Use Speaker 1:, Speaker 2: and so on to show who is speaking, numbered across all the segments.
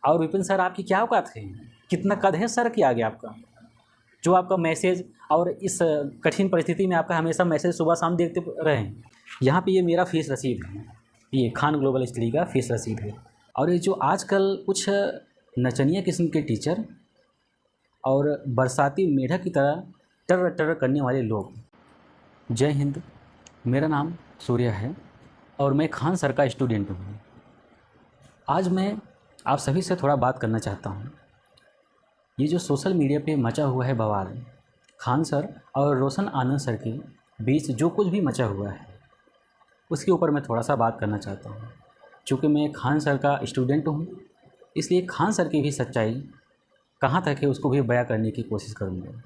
Speaker 1: और विपिन सर आपकी क्या औकात है, कितना कद है सर कि आगे आपका, जो आपका मैसेज और इस कठिन परिस्थिति में आपका हमेशा मैसेज सुबह शाम देखते रहे हैं। यहाँ पे ये मेरा फीस रसीद है, ये खान ग्लोबल स्टडी का फीस रसीद है। और ये जो आजकल कुछ नचनिया किस्म के टीचर और बरसाती मेढक की तरह टर टर करने वाले लोग। जय हिंद, मेरा नाम सूर्य है और मैं खान सर का स्टूडेंट हूँ। आज मैं आप सभी से थोड़ा बात करना चाहता हूँ। ये जो सोशल मीडिया पे मचा हुआ है बवाल, खान सर और रोशन आनंद सर के बीच जो कुछ भी मचा हुआ है उसके ऊपर मैं थोड़ा सा बात करना चाहता हूँ। चूँकि मैं खान सर का स्टूडेंट हूँ, इसलिए खान सर की भी सच्चाई कहाँ तक है उसको भी बयां करने की कोशिश करूँगा।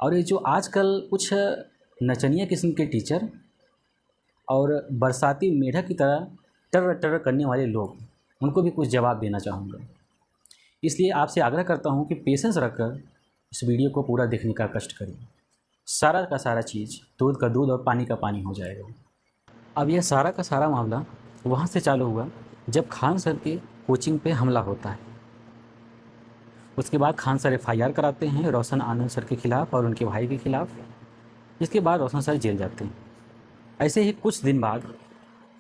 Speaker 1: और ये जो आजकल कुछ नचनिया किस्म के टीचर और बरसाती मेढक की तरह टर टर करने वाले लोग, उनको भी कुछ जवाब देना चाहूँगा। इसलिए आपसे आग्रह करता हूँ कि पेशेंस रखकर इस वीडियो को पूरा देखने का कष्ट करें। सारा का सारा चीज़ दूध का दूध और पानी का पानी हो जाएगा। अब यह सारा का सारा मामला वहाँ से चालू हुआ जब खान सर के कोचिंग पे हमला होता है। उसके बाद खान सर FIR कराते हैं रोशन आनंद सर के खिलाफ़ और उनके भाई के खिलाफ़। इसके बाद रोशन सर जेल जाते हैं। ऐसे ही कुछ दिन बाद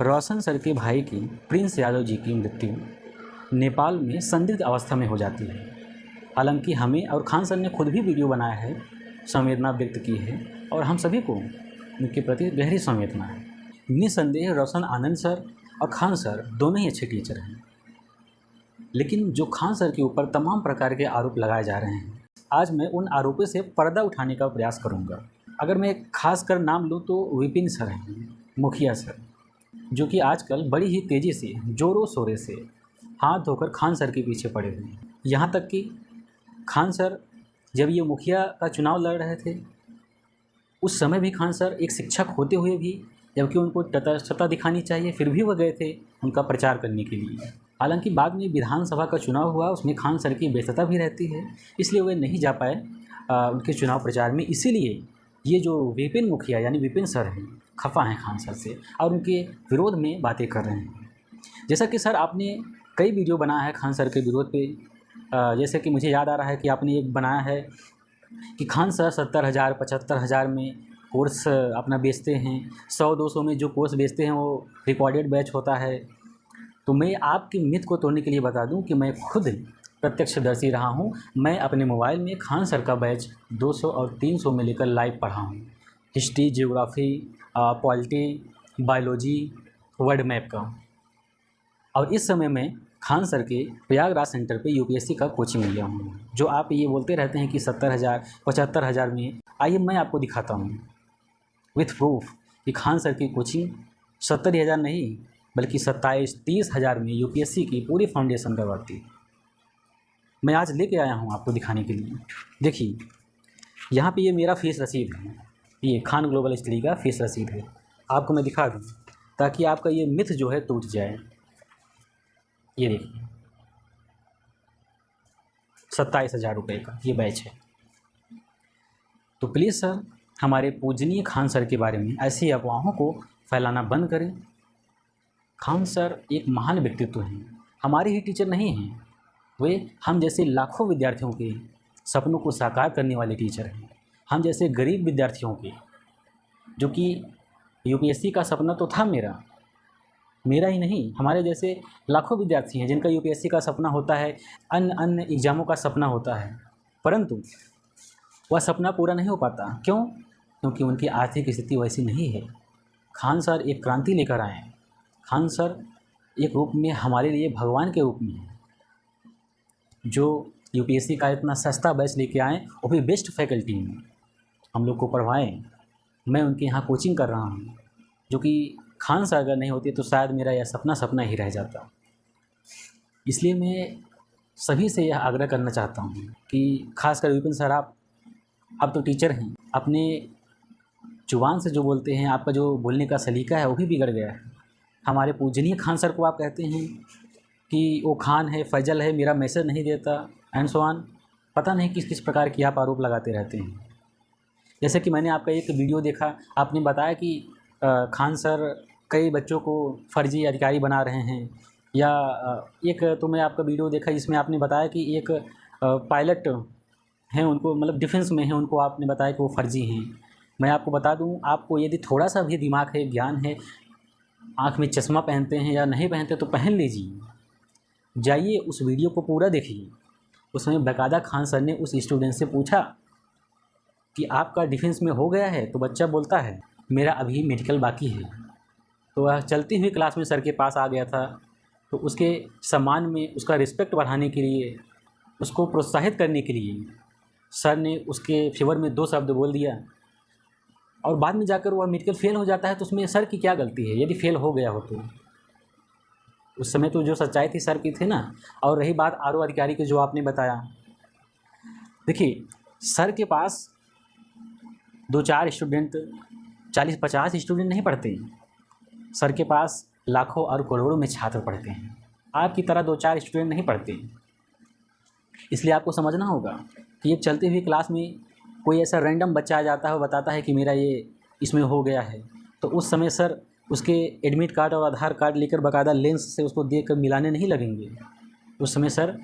Speaker 1: रोशन सर के भाई की प्रिंस यादव जी की मृत्यु नेपाल में संदिग्ध अवस्था में हो जाती है। हालांकि हमें और खान सर ने खुद भी वीडियो बनाया है, संवेदना व्यक्त की है और हम सभी को उनके प्रति गहरी संवेदना है। निसंदेह रोशन आनंद सर और खान सर दोनों ही अच्छे टीचर हैं, लेकिन जो खान सर के ऊपर तमाम प्रकार के आरोप लगाए जा रहे हैं, आज मैं उन आरोपों से पर्दा उठाने का प्रयास करूंगा। अगर मैं खास कर नाम लूँ तो विपिन सर हैं, मुखिया सर, जो कि आजकल बड़ी ही तेज़ी से जोरों शोरों से हाथ धोकर खान सर के पीछे पड़े हुए हैं। यहाँ तक कि खान सर जब ये मुखिया का चुनाव लड़ रहे थे, उस समय भी खान सर एक शिक्षक होते हुए भी, जबकि उनको तटस्थता दिखानी चाहिए, फिर भी वह गए थे उनका प्रचार करने के लिए। हालांकि बाद में विधानसभा का चुनाव हुआ, उसमें खान सर की व्यस्तता भी रहती है, इसलिए वे नहीं जा पाए उनके चुनाव प्रचार में। इसीलिए ये जो विपिन मुखिया यानी विपिन सर हैं, खफा हैं खान सर से और उनके विरोध में बातें कर रहे हैं। जैसा कि सर आपने कई वीडियो बनाया है खान सर के विरोध पे, जैसे कि मुझे याद आ रहा है कि आपने एक बनाया है कि खान सर 70,000 75,000 में कोर्स अपना बेचते हैं, 100-200 में जो कोर्स बेचते हैं वो रिकॉर्डेड बैच होता है। तो मैं आपकी मिथ को तोड़ने के लिए बता दूं कि मैं खुद प्रत्यक्षदर्शी रहा हूं। मैं अपने मोबाइल में खान सर का बैच 200 और 300 में लेकर लाइव पढ़ा हूं, history, geography, polity, biology, world map का। और इस समय मैं खान सर के प्रयागराज सेंटर पे UPSC का कोचिंग लिया हूँ। जो आप ये बोलते रहते हैं कि 70,000 75,000 में, आइए मैं आपको दिखाता हूँ विथ प्रूफ कि खान सर की कोचिंग 70,000 नहीं बल्कि 27-30,000 में UPSC की पूरी फाउंडेशन करवाती है। मैं आज लेके आया हूँ आपको दिखाने के लिए। देखिए यहाँ पे ये मेरा फीस रसीद है, ये खान ग्लोबल स्टडी का फीस रसीद है। आपको मैं दिखा दूँ ताकि आपका ये मिथ जो है टूट जाए। ये देखिए 27,000 रुपये का ये बैच है। तो प्लीज़ सर हमारे पूजनीय खान सर के बारे में ऐसी अफवाहों को फैलाना बंद करें। खान सर एक महान व्यक्तित्व हैं, हमारे ही टीचर नहीं हैं, वे हम जैसे लाखों विद्यार्थियों के सपनों को साकार करने वाले टीचर हैं। हम जैसे गरीब विद्यार्थियों के, जो कि UPSC का सपना तो था मेरा ही नहीं, हमारे जैसे लाखों विद्यार्थी हैं जिनका UPSC का सपना होता है, अन्य एग्ज़ामों का सपना होता है, परंतु वह सपना पूरा नहीं हो पाता। क्यों? क्योंकि उनकी आर्थिक स्थिति वैसी नहीं है। खान सर एक क्रांति लेकर आए हैं। खान सर एक रूप में हमारे लिए भगवान के रूप में हैं, जो UPSC का इतना सस्ता बैच लेके आएँ, वो भी बेस्ट फैकल्टी में हम लोग को पढ़वाएँ। मैं उनके यहाँ कोचिंग कर रहा हूँ, जो कि खान सर अगर नहीं होती तो शायद मेरा यह सपना ही रह जाता। इसलिए मैं सभी से यह आग्रह करना चाहता हूँ कि खासकर विपिन सर, आप तो टीचर हैं, अपने जुबान से जो बोलते हैं, आपका जो बोलने का सलीका है वो भी बिगड़ गया है। हमारे पूजनीय खान सर को आप कहते हैं कि वो खान है, फैजल है, मेरा मैसेज नहीं देता एंड सो ऑन। पता नहीं किस किस प्रकार की आप आरोप लगाते रहते हैं। जैसे कि मैंने आपका एक वीडियो देखा, आपने बताया कि खान सर कई बच्चों को फर्जी अधिकारी बना रहे हैं, या एक तो मैं आपका वीडियो देखा जिसमें आपने बताया कि एक पायलट हैं, उनको मतलब डिफेंस में हैं, उनको आपने बताया कि वो फर्जी हैं। मैं आपको बता दूं, आपको यदि थोड़ा सा भी दिमाग है, ज्ञान है, आँख में चश्मा पहनते हैं या नहीं पहनते तो पहन लीजिए, जाइए उस वीडियो को पूरा देखिए। उसमें बाकायदा खान सर ने उस स्टूडेंट से पूछा कि आपका डिफेंस में हो गया है, तो बच्चा बोलता है मेरा अभी मेडिकल बाकी है। तो वह चलती हुई क्लास में सर के पास आ गया था। तो उसके सम्मान में, उसका रिस्पेक्ट बढ़ाने के लिए, उसको प्रोत्साहित करने के लिए सर ने उसके फेवर में 2 शब्द बोल दिया, और बाद में जाकर वह मेडिकल फेल हो जाता है। तो उसमें सर की क्या गलती है यदि फेल हो गया हो तो? उस समय तो जो सच्चाई थी सर की थी ना। और रही बात आरओ अधिकारी की जो आपने बताया, देखिए सर के पास 2-4 स्टूडेंट, 40-50 स्टूडेंट नहीं पढ़ते। सर के पास लाखों और करोड़ों में छात्र पढ़ते हैं। आपकी तरह 2-4 स्टूडेंट नहीं पढ़ते। इसलिए आपको समझना होगा कि एक चलती हुई क्लास में कोई ऐसा रैंडम बच्चा आ जाता है, वो बताता है कि मेरा ये इसमें हो गया है, तो उस समय सर उसके एडमिट कार्ड और आधार कार्ड लेकर बाकायदा लेंस से उसको देख कर मिलाने नहीं लगेंगे। उस समय सर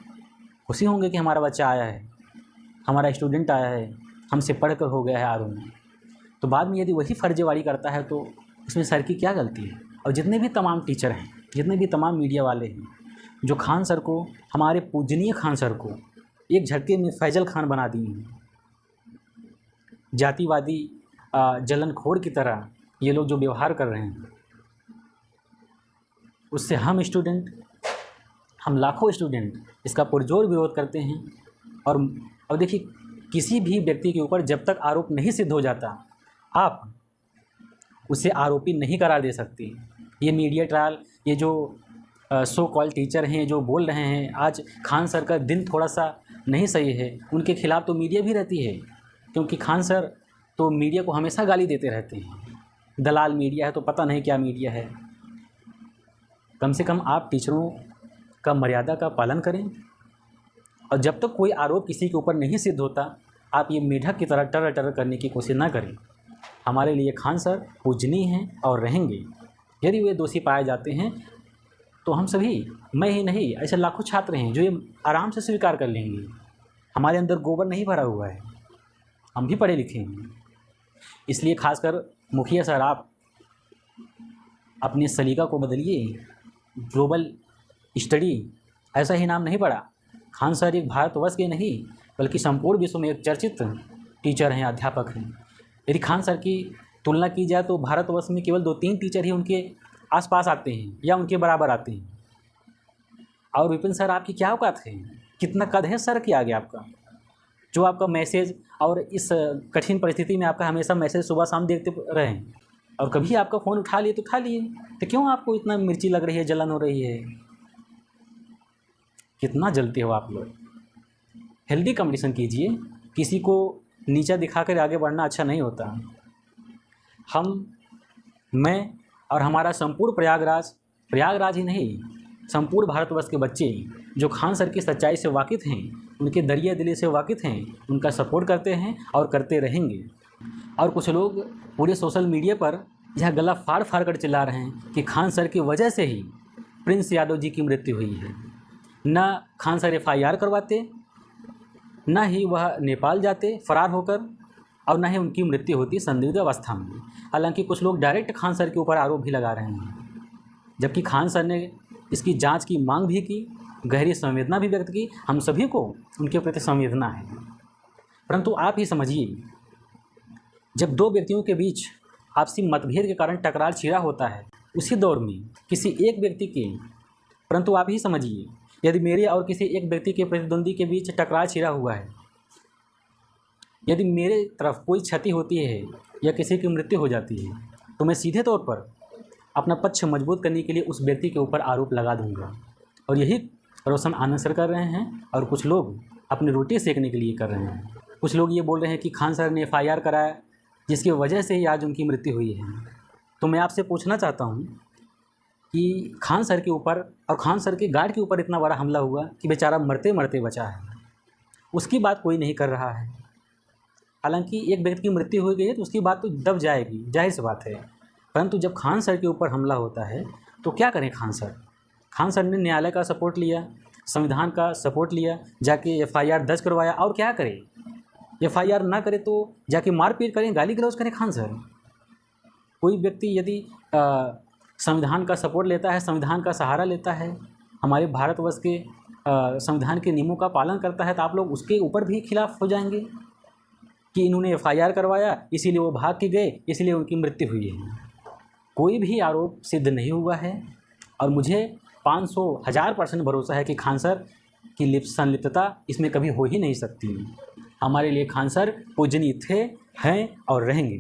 Speaker 1: खुशी होंगे कि हमारा बच्चा आया है, हमारा स्टूडेंट आया है, हमसे पढ़ कर हो गया है आरओ में। तो बाद में यदि वही फर्जीवाड़ी करता है तो इसमें सर की क्या गलती है? और जितने भी तमाम टीचर हैं, जितने भी तमाम मीडिया वाले हैं, जो खान सर को, हमारे पूजनीय खान सर को एक झटके में फैजल खान बना दिए हैं। जातिवादी जलनखोर की तरह ये लोग जो व्यवहार कर रहे हैं, उससे हम स्टूडेंट, हम लाखों स्टूडेंट इसका पुरजोर विरोध करते हैं। और देखिए, किसी भी व्यक्ति के ऊपर जब तक आरोप नहीं सिद्ध हो जाता, आप उसे आरोपी नहीं करार दे सकते। ये मीडिया ट्रायल, ये जो सो कॉल्ड टीचर हैं जो बोल रहे हैं, आज खान सर का दिन थोड़ा सा नहीं सही है, उनके खिलाफ़ तो मीडिया भी रहती है, क्योंकि खान सर तो मीडिया को हमेशा गाली देते रहते हैं। दलाल मीडिया है तो पता नहीं क्या मीडिया है। कम से कम आप टीचरों का मर्यादा का पालन करें, और जब तक कोई आरोप किसी के ऊपर नहीं सिद्ध होता, आप ये मेढक की तरह टर टर करने की कोशिश ना करें। हमारे लिए खान सर पूजनीय हैं और रहेंगे। यदि वे दोषी पाए जाते हैं तो हम सभी, मैं ही नहीं, ऐसे लाखों छात्र हैं जो ये आराम से स्वीकार कर लेंगे। हमारे अंदर गोबर नहीं भरा हुआ है, हम भी पढ़े लिखे हैं। इसलिए खासकर मुखिया सर, आप अपने सलीका को बदलिए। ग्लोबल स्टडी ऐसा ही नाम नहीं पड़ा। खान सर एक भारतवर्ष के नहीं बल्कि संपूर्ण विश्व में एक चर्चित टीचर हैं, अध्यापक हैं। यदि खान सर की तुलना की जाए तो भारतवर्ष में केवल 2-3 टीचर ही उनके आसपास आते हैं या उनके बराबर आते हैं। और विपिन सर, आपकी क्या औकात है? कितना कद है सर के आगे आपका? जो आपका मैसेज, और इस कठिन परिस्थिति में आपका हमेशा मैसेज सुबह शाम देखते रहे हैं, और कभी आपका फ़ोन उठा लिए तो उठा लिए, तो क्यों आपको इतना मिर्ची लग रही है, जलन हो रही है? कितना जलते हो आप लोग? हेल्दी कंपटीशन कीजिए। किसी को नीचा दिखाकर आगे बढ़ना अच्छा नहीं होता। मैं और हमारा संपूर्ण प्रयागराज ही नहीं, संपूर्ण भारतवर्ष के बच्चे जो खान सर की सच्चाई से वाकिफ़ हैं, उनके दरिया दिली से वाकिफ़ हैं, उनका सपोर्ट करते हैं और करते रहेंगे। और कुछ लोग पूरे सोशल मीडिया पर यह गला फाड़ फाड़ कर चिल्ला रहे हैं कि खान सर की वजह से ही प्रिंस यादव जी की मृत्यु हुई है। न खान सर FIR करवाते, न ही वह नेपाल जाते फरार होकर, और न ही उनकी मृत्यु होती संदिग्ध अवस्था में। हालांकि कुछ लोग डायरेक्ट खान सर के ऊपर आरोप भी लगा रहे हैं, जबकि खान सर ने इसकी जांच की मांग भी की, गहरी संवेदना भी व्यक्त की। हम सभी को उनके प्रति संवेदना है, परंतु आप ही समझिए, जब 2 व्यक्तियों के बीच आपसी मतभेद के कारण टकरार छिड़ा होता है, उसी दौर में किसी एक व्यक्ति के, परंतु आप ही समझिए, यदि मेरे और किसी एक व्यक्ति के प्रतिद्वंदी के बीच टकरार छिड़ा हुआ है, यदि मेरे तरफ कोई क्षति होती है या किसी की मृत्यु हो जाती है, तो मैं सीधे तौर पर अपना पक्ष मजबूत करने के लिए उस व्यक्ति के ऊपर आरोप लगा दूंगा। और यही रोशन आनंद सर कर रहे हैं, और कुछ लोग अपनी रोटी सेकने के लिए कर रहे हैं। कुछ लोग ये बोल रहे हैं कि खान सर ने FIR कराया, जिसकी वजह से ही आज उनकी मृत्यु हुई है। तो मैं आपसे पूछना चाहता हूँ कि खान सर के ऊपर और खान सर के गार्ड के ऊपर इतना बड़ा हमला हुआ कि बेचारा मरते मरते बचा है, उसकी बात कोई नहीं कर रहा है। हालांकि एक व्यक्ति की मृत्यु हो गई है तो उसकी बात तो दब जाएगी, जाहिर सी बात है, परंतु जब खान सर के ऊपर हमला होता है तो क्या करें खान सर? खान सर ने न्यायालय का सपोर्ट लिया, संविधान का सपोर्ट लिया, जाके एफआईआर दर्ज करवाया। और क्या करे, एफआईआर ना करे तो जाके मारपीट करें, गाली गलौज करें खान सर। कोई व्यक्ति यदि संविधान का सपोर्ट लेता है, संविधान का सहारा लेता है, हमारे भारतवर्ष के संविधान के नियमों का पालन करता है, तो आप लोग उसके ऊपर भी खिलाफ हो जाएंगे कि इन्होंने एफआईआर करवाया इसीलिए वो भाग के गए, इसलिए उनकी मृत्यु हुई है। कोई भी आरोप सिद्ध नहीं हुआ है और मुझे 500,000% भरोसा है कि खान सर की संलिप्तता इसमें कभी हो ही नहीं सकती। हमारे लिए खान सर पूजनीय थे, हैं और रहेंगे।